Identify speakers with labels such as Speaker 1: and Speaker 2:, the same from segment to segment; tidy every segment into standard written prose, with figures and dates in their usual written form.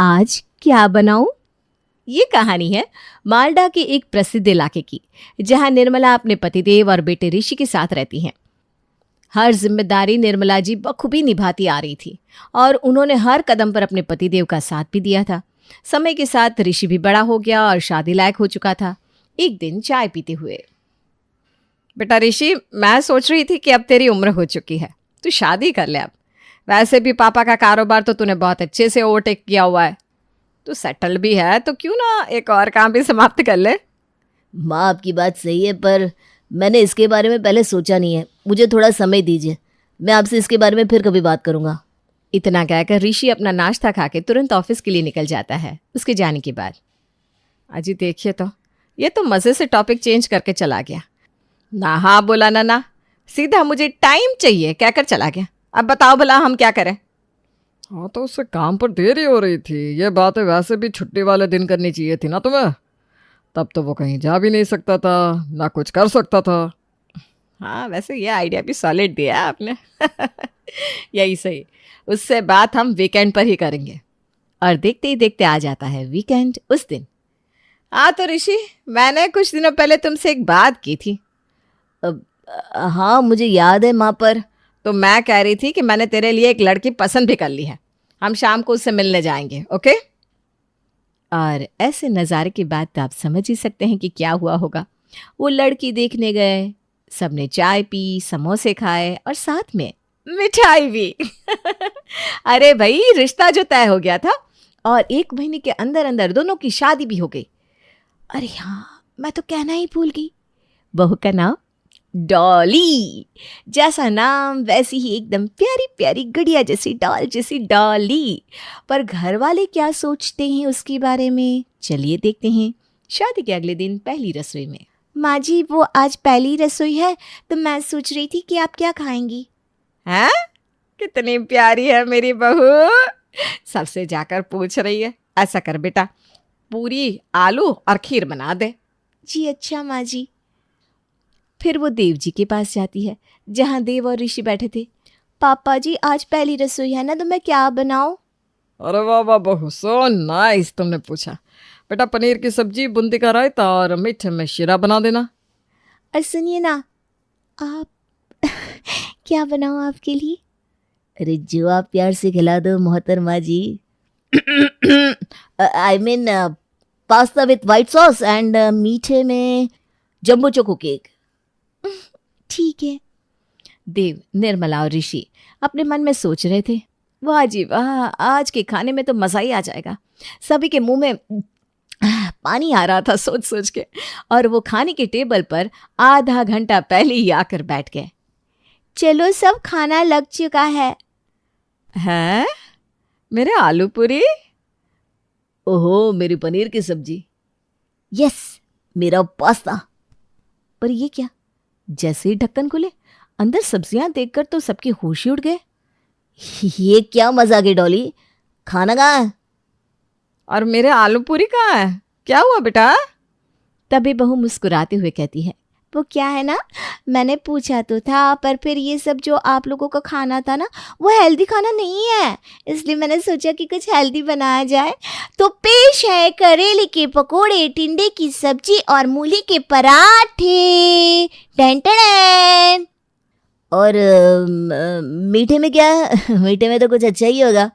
Speaker 1: आज क्या बनाऊं? ये कहानी है मालडा के एक प्रसिद्ध इलाके की, जहां निर्मला अपने पतिदेव और बेटे ऋषि के साथ रहती हैं। हर जिम्मेदारी निर्मला जी बखूबी निभाती आ रही थी और उन्होंने हर कदम पर अपने पतिदेव का साथ भी दिया था। समय के साथ ऋषि भी बड़ा हो गया और शादी लायक हो चुका था। एक दिन चाय पीते हुए, बेटा ऋषि, मैं सोच रही थी कि अब तेरी उम्र हो चुकी है, तू शादी कर ले अब। वैसे भी पापा का कारोबार तो तूने बहुत अच्छे से ओवरटेक किया हुआ है, तू सेटल भी है, तो क्यों ना एक और काम भी समाप्त कर ले।
Speaker 2: माँ, आपकी बात सही है, पर मैंने इसके बारे में पहले सोचा नहीं है। मुझे थोड़ा समय दीजिए, मैं आपसे इसके बारे में फिर कभी बात करूँगा।
Speaker 1: इतना कहकर ऋषि अपना नाश्ता खा के तुरंत ऑफिस के लिए निकल जाता है। उसके जाने के बाद, अजी देखिए तो ये तो मज़े से टॉपिक चेंज करके चला गया। ना हाँ बोला ना, सीधा मुझे टाइम चाहिए कहकर चला गया। अब बताओ भला हम क्या करें?
Speaker 3: हाँ, तो उससे काम पर देरी हो रही थी। ये बातें वैसे भी छुट्टी वाले दिन करनी चाहिए थी ना तुम्हें। तब तो वो कहीं जा भी नहीं सकता था, ना कुछ कर सकता था।
Speaker 1: हाँ, वैसे ये आइडिया भी सॉलिड दिया है आपने। यही सही। उससे बात हम वीकेंड पर ही करेंगे। और देखते ही देखते आ जाता है वीकेंड उस दिन। हाँ तो ऋषि, मैंने कुछ दिनों पहले तुमसे एक बात की थी।
Speaker 2: हाँ, मुझे याद है माँ, पर
Speaker 1: तो मैं कह रही थी कि मैंने तेरे लिए एक लड़की पसंद भी कर ली है। हम शाम को उससे मिलने जाएंगे, ओके? और ऐसे नज़ारे के बाद तो आप समझ ही सकते हैं कि क्या हुआ होगा। वो लड़की देखने गए, सबने चाय पी, समोसे खाए और साथ में मिठाई भी। अरे भाई, रिश्ता जो तय हो गया था और 1 महीने के अंदर अंदर दोनों की शादी भी हो गई। अरे हाँ, मैं तो कहना ही भूल गई, बहू का नाम डॉली। जैसा नाम वैसी ही एकदम प्यारी प्यारी गुड़िया जैसी डॉल जैसी डॉली। पर घर वाले क्या सोचते हैं उसके बारे में, चलिए देखते हैं। शादी के अगले दिन पहली रसोई में, माँ जी वो आज पहली रसोई है तो मैं सोच रही थी कि आप क्या खाएंगी। हैं? कितनी प्यारी है मेरी बहू, सबसे जाकर पूछ रही है। ऐसा कर बेटा, पूरी आलू और खीर बना दे। जी अच्छा माँ जी। फिर वो देव जी के पास जाती है, जहाँ देव और ऋषि बैठे थे। पापा जी आज पहली रसोई है ना, तो मैं क्या बनाऊं?
Speaker 3: अरे वाह वाह बहू, सो नाइस। तुमने पूछा। बेटा, पनीर की सब्जी, बूंदी का रायता और मीठे में शीरा बना देना।
Speaker 1: और सुनिए ना, आप क्या बनाऊं आपके लिए?
Speaker 2: अरे जो आप प्यार से खिला दो मोहतरमा जी। I mean pasta with white sauce and मीठे में जम्बो चोको केक।
Speaker 1: ठीक है। देव, निर्मला और ऋषि अपने मन में सोच रहे थे, वाह जी वाह, आज के खाने में तो मज़ा ही आ जाएगा। सभी के मुंह में पानी आ रहा था सोच सोच के, और वो खाने के टेबल पर आधा घंटा पहले ही आकर बैठ गए। चलो सब, खाना लग चुका है। हैं? मेरे आलू पूरी?
Speaker 2: ओहो, मेरी पनीर की सब्जी। यस, मेरा पास्ता।
Speaker 1: पर ये क्या? जैसे ही ढक्कन खुले, अंदर सब्जियां देखकर तो सबके होश ही उड़ गए।
Speaker 2: ये क्या मजाक है डॉली, खाना कहाँ है?
Speaker 1: और मेरे आलू पूरी कहाँ है? क्या हुआ बेटा? तभी बहू मुस्कुराते हुए कहती है, वो क्या है ना, मैंने पूछा तो था, पर फिर ये सब जो आप लोगों का खाना था ना, वो हेल्दी खाना नहीं है, इसलिए मैंने सोचा कि कुछ हेल्दी बनाया जाए। तो पेश है करेले के पकोड़े, टिंडे की सब्जी और मूली के पराठे। टन टन।
Speaker 2: और मीठे में क्या है? मीठे में तो कुछ अच्छा ही होगा।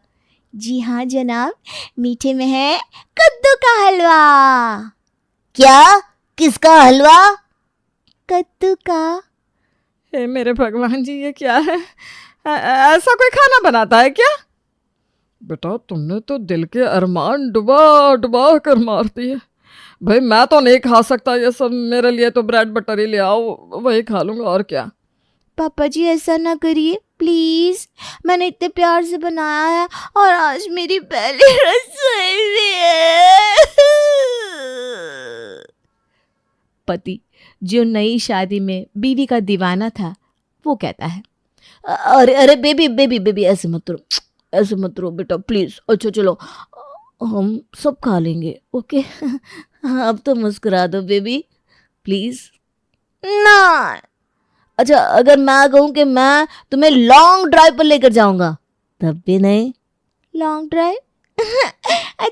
Speaker 1: जी हाँ जनाब, मीठे में है कद्दू का हलवा।
Speaker 2: क्या? किसका हलवा?
Speaker 1: कद्दू का।
Speaker 3: हे मेरे भगवान जी, ये क्या है? ऐसा कोई खाना बनाता है क्या? बेटा, तुमने तो दिल के अरमान डुबा डुबा कर मार दिए। भाई, मैं तो नहीं खा सकता ये सब। मेरे लिए तो ब्रेड बटर ही ले आओ, वही खा लूँगा, और क्या।
Speaker 1: पापा जी ऐसा ना करिए प्लीज, मैंने इतने प्यार से बनाया है और आज मेरी पहली रसोई भी है। पति, जो नई शादी में बीवी का दीवाना था, वो कहता है,
Speaker 2: अरे अरे बेबी बेबी बेबी, ऐसे मत रो, ऐसे मत रो बेटा प्लीज। अच्छा चलो, हम सब खा लेंगे, ओके? अब तो मुस्कुरा दो बेबी प्लीज।
Speaker 1: ना।
Speaker 2: अच्छा, अगर मैं कहूँ कि मैं तुम्हें लॉन्ग ड्राइव पर लेकर जाऊंगा, तब भी नहीं?
Speaker 1: Long drive?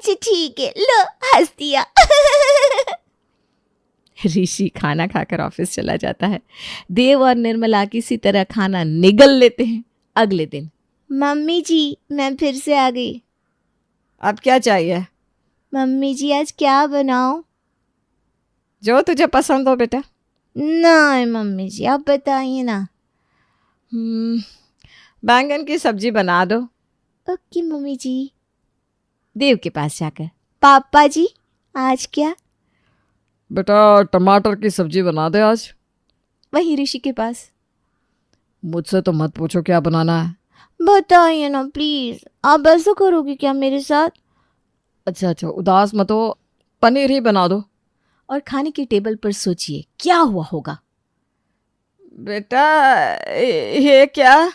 Speaker 2: अच्छा ठीक है, लो हंस दिया।
Speaker 1: ऋषि खाना खाकर ऑफिस चला जाता है। देव और निर्मला किसी तरह खाना निगल लेते हैं। अगले दिन
Speaker 2: मम्मी जी, मैं फिर से आ गई।
Speaker 3: अब क्या चाहिए?
Speaker 2: मम्मी जी आज क्या बनाऊं?
Speaker 3: जो तुझे पसंद हो बेटा।
Speaker 2: नहीं मम्मी जी, आप बताइए ना।
Speaker 3: बैंगन की सब्जी बना दो।
Speaker 2: ओके मम्मी जी।
Speaker 1: देव के पास जाकर
Speaker 2: पापा जी आज क्या?
Speaker 3: बेटा टमाटर की सब्जी बना दे आज।
Speaker 1: वहीं ऋषि के पास
Speaker 3: मुझसे तो मत पूछो क्या बनाना है।
Speaker 2: बताइए ना प्लीज, आप ऐसा करोगे क्या मेरे साथ?
Speaker 3: अच्छा उदास मत हो, पनीर ही बना दो।
Speaker 1: और खाने की टेबल पर सोचिए क्या हुआ होगा।
Speaker 3: बेटा ये क्या?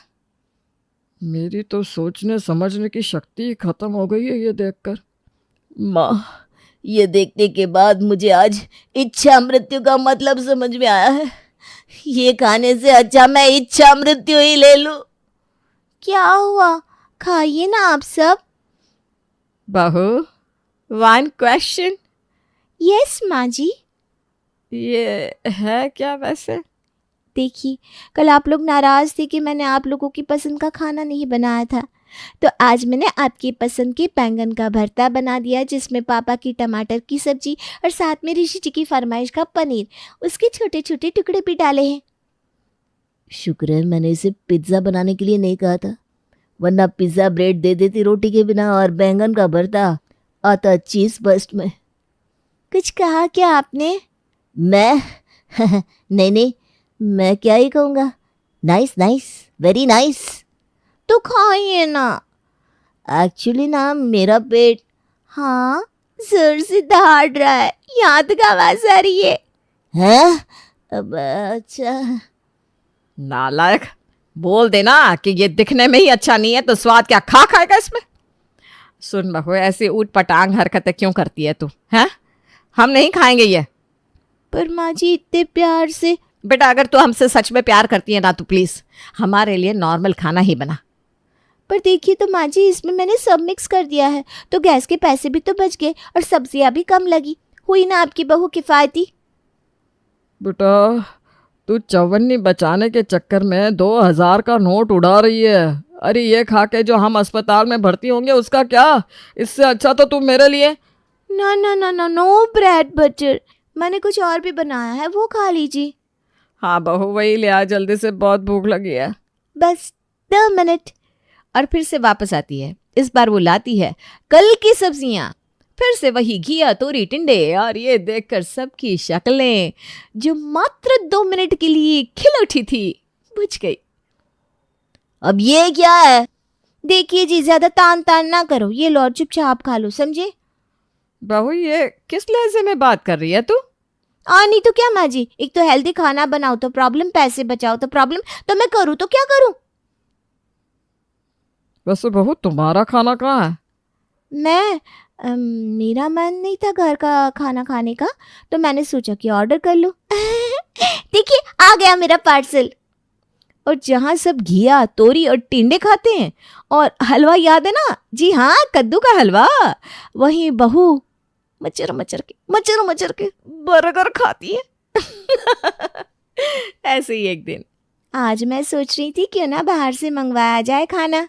Speaker 3: मेरी तो सोचने समझने की शक्ति खत्म हो गई है ये देखकर।
Speaker 2: माँ, ये देखने के बाद मुझे आज इच्छा मृत्यु का मतलब समझ में आया है। ये खाने से अच्छा मैं इच्छा मृत्यु ही ले लूं। क्या हुआ? खाइए ना आप सब।
Speaker 3: बहू, वन क्वेश्चन।
Speaker 2: यस माँ जी।
Speaker 3: ये है क्या वैसे?
Speaker 2: देखिए, कल आप लोग नाराज थे कि मैंने आप लोगों की पसंद का खाना नहीं बनाया था, तो आज मैंने आपकी पसंद के बैंगन का भरता बना दिया, जिसमें पापा की टमाटर की सब्जी और साथ में ऋषि जी की फरमाइश का पनीर, उसके छोटे छोटे टुकड़े भी डाले हैं। शुक्र है मैंने इसे पिज्ज़ा बनाने के लिए नहीं कहा था, वरना पिज्ज़ा ब्रेड दे देती रोटी के बिना और बैंगन का भरता आता चीज़ बस्ट में। कुछ कहा क्या आपने? मैं नहीं, मैं क्या ही कहूँगा। Nice nice, very nice. तो खाइए ना। एक्चुअली ना मेरा पेट, हाँ, जोर से दहाड़ रहा है, यहाँ तक आवाज आ रही है। हैं? अब अच्छा।
Speaker 3: नालायक, बोल देना कि ये दिखने में ही अच्छा नहीं है तो स्वाद क्या खा खाएगा इसमें। सुन बहू, ऐसी ऊट पटांग हरकतें क्यों करती है तू? हैं? हम नहीं खाएंगे ये।
Speaker 2: पर माँ जी इतने प्यार से।
Speaker 3: बेटा अगर तू हमसे सच में प्यार करती है ना तो प्लीज हमारे लिए नॉर्मल खाना ही बना।
Speaker 2: पर देखिए तो माँ जी, इसमें मैंने सब मिक्स कर दिया है, तो गैस के पैसे भी तो बच गए और सब्जियाँ भी कम लगी। हुई ना आपकी बहू किफ़ायती।
Speaker 3: बेटा तू चवन्नी बचाने के चक्कर में 2000 का नोट उड़ा रही है। अरे ये खा के जो हम अस्पताल में भर्ती होंगे उसका क्या? इससे अच्छा तो तू मेरे लिए।
Speaker 2: ना ना ना ना, नो ब्रेड बटर, मैंने कुछ और भी बनाया है, वो खा लीजिए।
Speaker 3: हाँ बहू, वही ले आ जल्दी से, बहुत भूख लगी है।
Speaker 2: बस 2 मिनट।
Speaker 1: और फिर से वापस आती है। इस बार वो लाती है कल की सब्जियां, फिर से वही घिया, तोरी, टिंडे, और ये देखकर सबकी शक्लें जो मात्र 2 मिनट के लिए खिल उठी थी बुझ गई।
Speaker 2: अब ये क्या है? देखिए जी, ज्यादा तान तान ना करो, ये लो चुपचाप खा लो, समझे?
Speaker 3: बहू ये किस लहजे में बात कर रही है तू?
Speaker 2: नहीं तो क्या माँ जी, एक तो हेल्दी खाना बनाओ तो प्रॉब्लम, पैसे बचाओ तो प्रॉब्लम, तो मैं करूँ तो क्या करूँ?
Speaker 3: वैसे बहू तुम्हारा खाना कहाँ है?
Speaker 2: मैं मेरा मन नहीं था घर का खाना खाने का, तो मैंने सोचा कि ऑर्डर कर लूँ। देखिए आ गया मेरा पार्सल।
Speaker 1: और जहाँ सब घिया, तोरी और टिंडे खाते हैं और हलवा, याद है ना? जी हाँ, कद्दू का हलवा, वहीं बहू मचर मचर के बर्गर खाती है। ऐसे ही एक दिन
Speaker 2: आज मैं सोच रही थी क्यों ना बाहर से मंगवाया जाए खाना।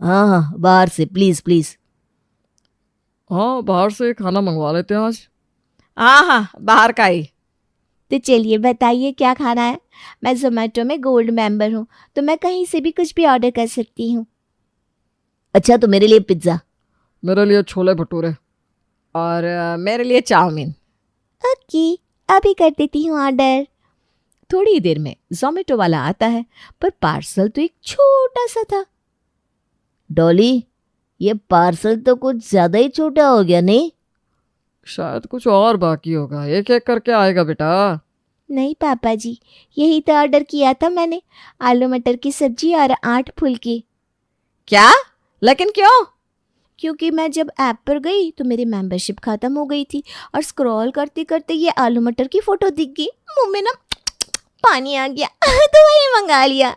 Speaker 2: हाँ, बाहर से प्लीज प्लीज।
Speaker 3: हाँ बाहर से खाना मंगवा लेते हैं आज।
Speaker 1: हाँ बाहर का ही।
Speaker 2: तो चलिए बताइए क्या खाना है। मैं जोमेटो में गोल्ड मेंबर हूँ, तो मैं कहीं से भी कुछ भी ऑर्डर कर सकती हूँ। अच्छा, तो मेरे लिए पिज्ज़ा।
Speaker 3: मेरे लिए छोले भटूरे।
Speaker 1: और मेरे लिए चाउमीन।
Speaker 2: ओके, अभी कर देती हूँ ऑर्डर।
Speaker 1: थोड़ी देर में जोमेटो वाला आता है, पर पार्सल तो एक छोटा सा था।
Speaker 2: डॉली, ये पार्सल तो कुछ ज्यादा ही छोटा हो गया नहीं?
Speaker 3: शायद कुछ और बाकी होगा, एक एक करके आएगा बेटा।
Speaker 2: नहीं पापा जी, यही तो ऑर्डर किया था मैंने, आलू मटर की सब्जी और 8 फुल्की।
Speaker 1: क्या? लेकिन क्यों?
Speaker 2: क्योंकि मैं जब ऐप पर गई तो मेरी मेंबरशिप खत्म हो गई थी और स्क्रॉल करते करते ये आलू मटर की फोटो दिख गई, मुंह में ना पानी आ गया, तो वही मंगा लिया।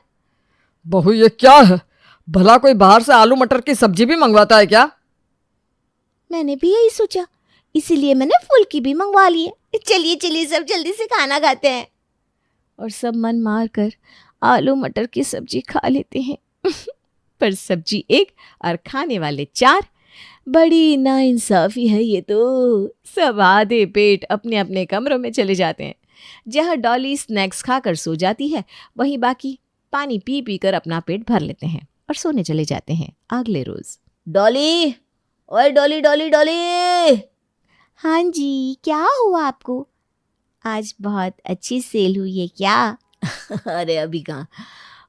Speaker 3: बहू ये क्या है? भला कोई बाहर से आलू मटर की सब्जी भी मंगवाता है क्या?
Speaker 2: मैंने भी यही सोचा, इसीलिए मैंने फुल्की भी मंगवा ली है। चलिए चलिए सब जल्दी से खाना खाते हैं।
Speaker 1: और सब मन मार कर आलू मटर की सब्जी खा लेते हैं। पर सब्जी एक और खाने वाले 4। बड़ी नाइंसाफी है ये तो। सब आधे पेट अपने अपने कमरों में चले जाते हैं। जहाँ डॉली स्नैक्स खाकर सो जाती है, वहीं बाकी पानी पी पी कर अपना पेट भर लेते हैं और सोने चले जाते हैं अगले रोज।
Speaker 2: डॉली, ओए डॉली डॉली डॉली।
Speaker 1: हाँ जी, क्या हुआ आपको? आज बहुत अच्छी सेल हुई है क्या?
Speaker 2: अरे अभी कहाँ,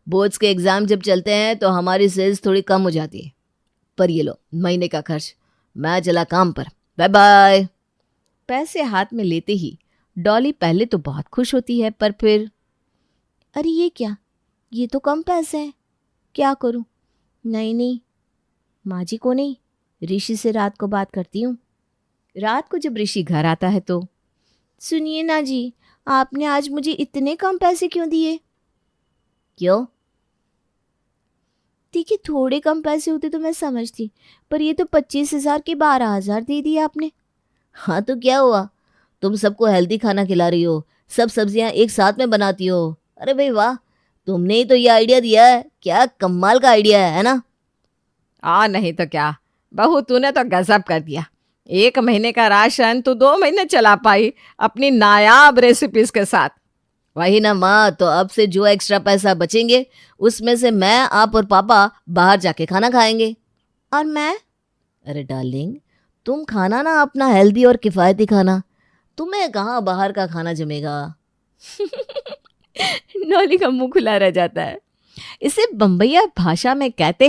Speaker 2: बोर्ड्स के एग्जाम जब चलते हैं तो हमारी सेल्स थोड़ी कम हो जाती है। पर ये लो महीने का खर्च, मैं चला काम पर, बाय बाय।
Speaker 1: पैसे हाथ में लेते ही डॉली पहले तो बहुत खुश होती है, पर फिर
Speaker 2: अरे ये क्या, ये तो कम पैसे हैं, क्या करूं? नहीं, माँ जी को नहीं, ऋषि से रात को बात करती हूँ।
Speaker 1: रात को जब ऋषि घर आता है तो
Speaker 2: सुनिए ना जी, आपने आज मुझे इतने कम पैसे क्यों दिए? क्यों? देखिए थोड़े कम पैसे होते तो मैं समझती, पर ये तो 25,000 के 12,000 दे दिए आपने। हाँ तो क्या हुआ, तुम सबको हेल्दी खाना खिला रही हो, सब सब्जियां एक साथ में बनाती हो। अरे भाई वाह, तुमने ही तो ये आइडिया दिया है, क्या कमाल का आइडिया है ना?
Speaker 3: नहीं तो क्या बहू, तूने तो गजब कर दिया। 1 महीने का राशन तू 2 महीने चला पाई अपनी नायाब रेसिपीज के साथ।
Speaker 2: वही ना माँ, तो अब से जो एक्स्ट्रा पैसा बचेंगे उसमें से मैं, आप और पापा बाहर जाके खाना खाएंगे। और मैं? अरे डार्लिंग, तुम खाना ना अपना हेल्दी और किफ़ायती खाना, तुम्हें कहाँ बाहर का खाना जमेगा।
Speaker 1: डॉली का मुंह खुला रह जाता है। इसे बम्बैया भाषा में कहते